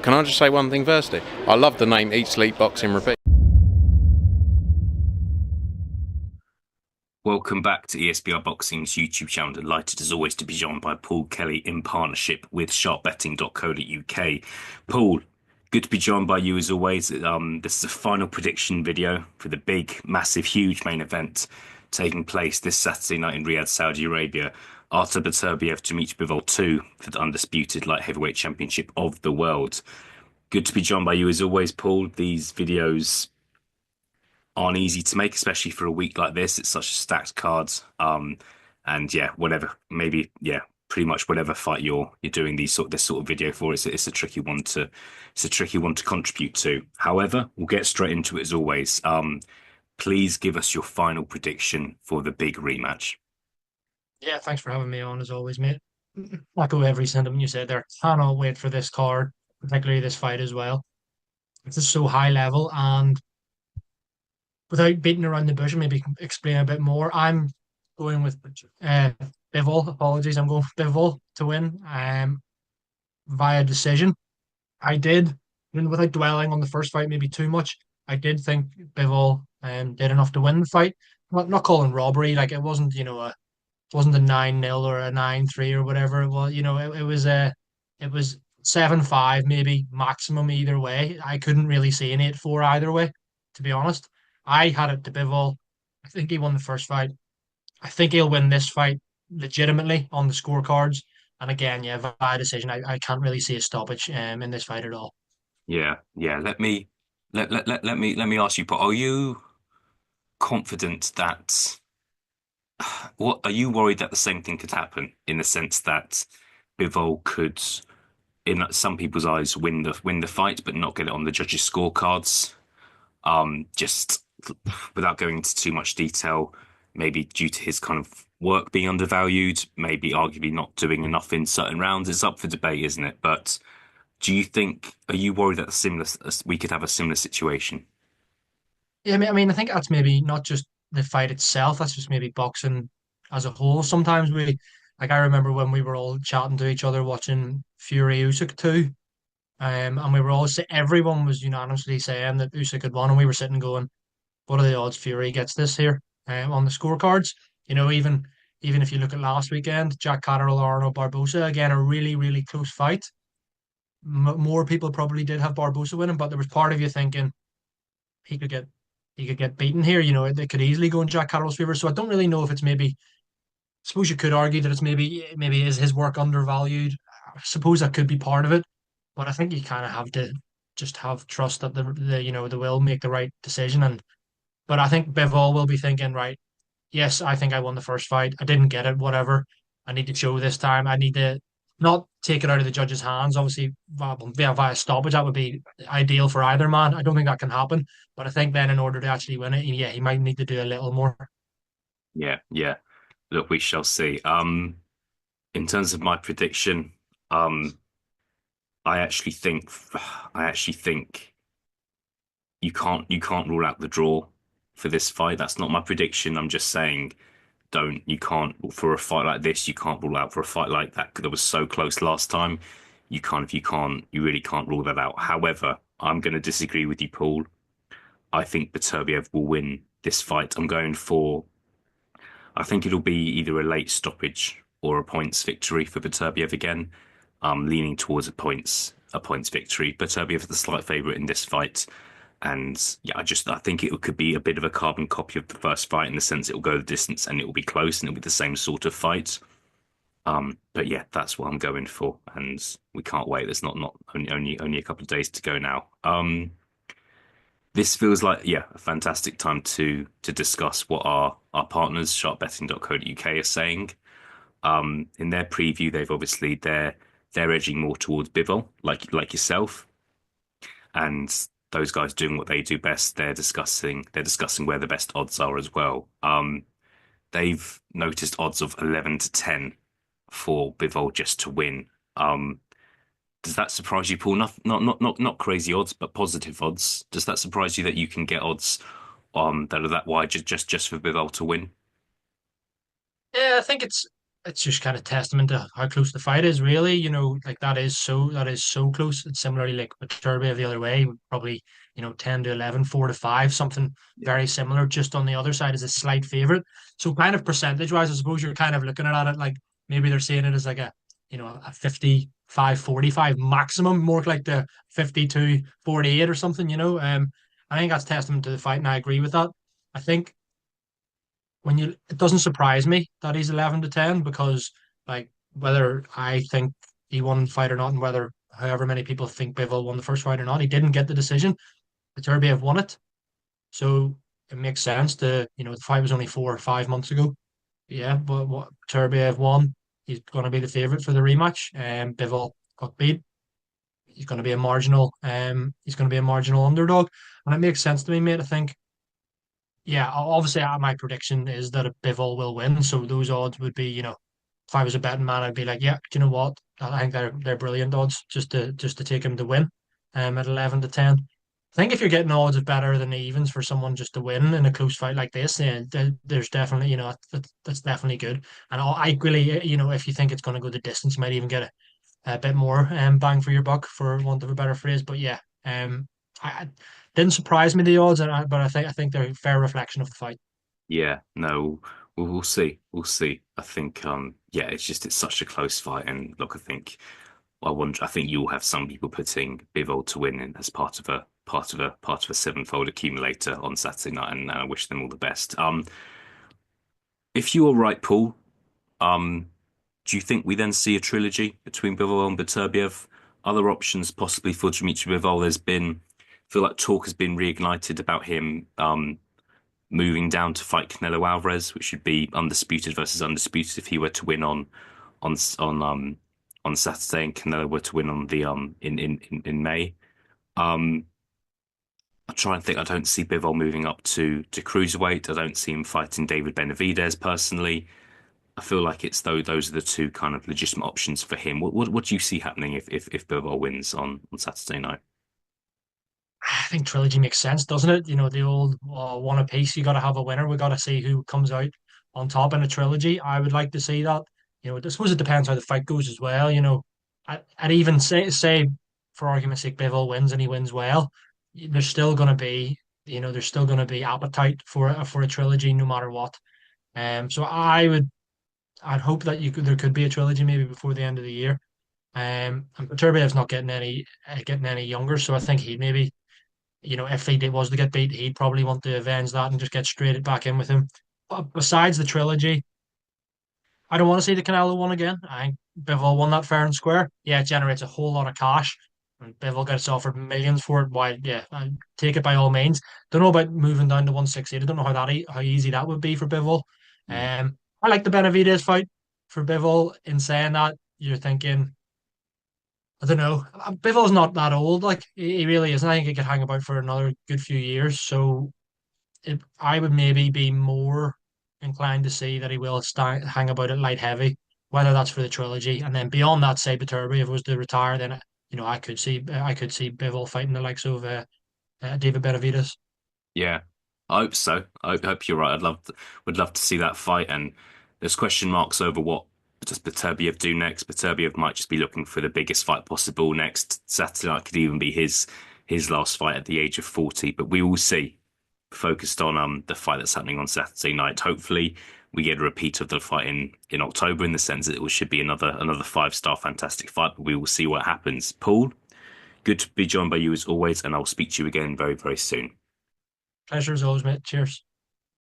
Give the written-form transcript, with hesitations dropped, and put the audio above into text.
Can I just say one thing firstly? I love the name Eat, Sleep, Boxing, Repeat. Welcome back to ESBR Boxing's YouTube channel. Delighted as always to be joined by Paul Kelly in partnership with sharpbetting.co.uk. Paul, good to be joined by you as always. This is a final prediction video for the big, massive, huge main event taking place this Saturday night in Riyadh, Saudi Arabia. Artur Beterbiev to Dmitry Bivol 2 for the undisputed light heavyweight championship of the world. Good to be joined by you as always, Paul. These videos aren't easy to make, especially for a week like this. It's such a stacked card. And yeah, whatever, maybe, yeah, pretty much whatever fight you're doing this sort of video for, it's a tricky one to contribute to. However, we'll get straight into it as always. Please give us your final prediction for the big rematch. Yeah, thanks for having me on as always, mate. Echo every sentiment you said there. Cannot wait for this card, particularly this fight as well. It's just so high level, and without beating around the bush, maybe explain a bit more. I'm going with uh, Bivol. Apologies, I'm going with Bivol to win via decision. I did, without dwelling on the first fight maybe too much, I did think Bivol did enough to win the fight. Not calling robbery, like it wasn't, wasn't a 9-0 or a 9-3 or whatever it was. It was 7-5 maybe maximum either way. I couldn't really see an 8-4 either way, to be honest. I had it to Bivol. I think he won the first fight. I think he'll win this fight legitimately on the scorecards. And again, yeah, via decision. I can't really see a stoppage in this fight at all. Yeah. Let me ask you, Paul, are you confident that what are you worried that the same thing could happen in the sense that Bivol could, in some people's eyes, win the fight, but not get it on the judges' scorecards? Just without going into too much detail, maybe due to his kind of work being undervalued, maybe arguably not doing enough in certain rounds. It's up for debate, isn't it? But are you worried that we could have a similar situation? Yeah, I think that's maybe not just the fight itself. That's just maybe boxing as a whole. Sometimes like I remember when we were all chatting to each other watching Fury Usyk too, and we were all everyone was unanimously saying that Usyk had won, and we were sitting going, "What are the odds Fury gets this here?" On the scorecards, even if you look at last weekend, Jack Catterall, Arno Barbosa, again a really close fight. More people probably did have Barbosa winning, but there was part of you thinking he could get he could get beaten here. It could easily go in Jack Catterall's favor. So I don't really know if it's maybe. I suppose you could argue that it's maybe is his work undervalued. I suppose that could be part of it, but I think you kind of have to just have trust that the will make the right decision. But I think Bivol will be thinking, right, yes, I think I won the first fight. I didn't get it, whatever. I need to show this time. I need to not take it out of the judge's hands. Obviously, via stoppage, that would be ideal for either man. I don't think that can happen. But I think then in order to actually win it, yeah, he might need to do a little more. Yeah. Look, we shall see. In terms of my prediction, I actually think, I actually think you can't rule out the draw for this fight. That's not my prediction. I'm just saying, you can't for a fight like this. You can't rule out for a fight like that was so close last time. You really can't rule that out. However, I'm going to disagree with you, Paul. I think Beterbiev will win this fight. I think it'll be either a late stoppage or a points victory for Beterbiev again. I'm leaning towards a points victory. Beterbiev is the slight favourite in this fight. And yeah, I think it could be a bit of a carbon copy of the first fight in the sense it will go the distance and it will be close and it'll be the same sort of fight. But yeah, that's what I'm going for, and we can't wait. There's not only a couple of days to go now. This feels like, yeah, a fantastic time to discuss what our partners, sharpbetting.co.uk, are saying. In their preview, they're edging more towards Bivol, like yourself, and those guys doing what they do best. They're discussing where the best odds are as well. They've noticed odds of 11 to 10 for Bivol just to win. Does that surprise you, Paul? Not crazy odds, but positive odds. Does that surprise you that you can get odds that are that wide just for Bivol to win? Yeah, I think it's just kind of testament to how close the fight is, really. Like that is so close. It's similarly like with Beterbiev the other way, probably 10 to 11, 4 to 5, something very similar. Just on the other side is a slight favorite. So kind of percentage wise, I suppose you're kind of looking at it like maybe they're saying it as like a 55-45 maximum, more like the 52-48 or something. I think that's testament to the fight, and I agree with that. I think it doesn't surprise me that he's 11 to 10 because like whether I think he won the fight or not, and whether however many people think Bivol won the first fight or not, he didn't get the decision. Beterbiev won it, so it makes sense. The fight was only 4 or 5 months ago. Yeah, but what Beterbiev won, he's going to be the favorite for the rematch. Bivol got beat. He's going to be a marginal underdog, and it makes sense to me, mate. I think yeah, obviously, my prediction is that a Bivol will win. So those odds would be, if I was a betting man, I'd be like, yeah, do you know what? I think they're brilliant odds just to take him to win. At 11 to 10. I think if you're getting odds of better than evens for someone just to win in a close fight like this, yeah, there's definitely, that's definitely good. And I really, if you think it's going to go the distance, you might even get a bit more bang for your buck, for want of a better phrase. But yeah, I didn't surprise me the odds, but I think they're a fair reflection of the fight. Yeah, no, we'll see. We'll see. I think, yeah, it's such a close fight, and look, I wonder. I think you'll have some people putting Bivol to win in as part of a sevenfold accumulator on Saturday night, and I wish them all the best. If you are right, Paul, um, do you think we then see a trilogy between Bivol and Beterbiev? Other options possibly for Dmitry Bivol. I feel like talk has been reignited about him moving down to fight Canelo Alvarez, which would be undisputed versus undisputed if he were to win on on Saturday and Canelo were to win on the in May. Um, I'm trying to think. I don't see Bivol moving up to cruiserweight. I don't see him fighting David Benavidez personally. I feel like it's though those are the two kind of legitimate options for him. What do you see happening if Bivol wins on Saturday night? I think trilogy makes sense, doesn't it? The old one apiece. You got to have a winner. We got to see who comes out on top in a trilogy. I would like to see that. I suppose it depends how the fight goes as well. I'd even say for argument's sake, Bivol wins and he wins well. There's still going to be, there's still going to be appetite for a trilogy no matter what. So I'd hope that there could be a trilogy maybe before the end of the year. And Beterbiev's not getting any younger, so I think he'd maybe if was to get beat, he'd probably want to avenge that and just get straight back in with him. But besides the trilogy, I don't want to see the Canelo one again. I think Bivol won that fair and square. Yeah, it generates a whole lot of cash, and Bivol gets offered millions for it. Why? Yeah, I take it by all means. Don't know about moving down to 168. I don't know how easy that would be for Bivol. Mm. I like the Benavidez fight for Bivol. In saying that, you're thinking, I don't know. Bivol's not that old. Like he really isn't. I think he could hang about for another good few years. So I would maybe be more inclined to see that he will hang about at light heavy, whether that's for the trilogy, and then beyond that, say Beterbiev if it was to retire, then I could see Bivol fighting the likes of David Benavidez. Yeah, I hope so. I hope you're right. Would love to see that fight. And there's question marks over what does Beterbiev do next. Beterbiev might just be looking for the biggest fight possible next Saturday night. Could even be his last fight at the age of 40. But we will see. Focused on the fight that's happening on Saturday night. Hopefully, we get a repeat of the fight in October in the sense that it should be another five-star fantastic fight. But we will see what happens. Paul, good to be joined by you as always, and I'll speak to you again very, very soon. Pleasure as always, mate. Cheers.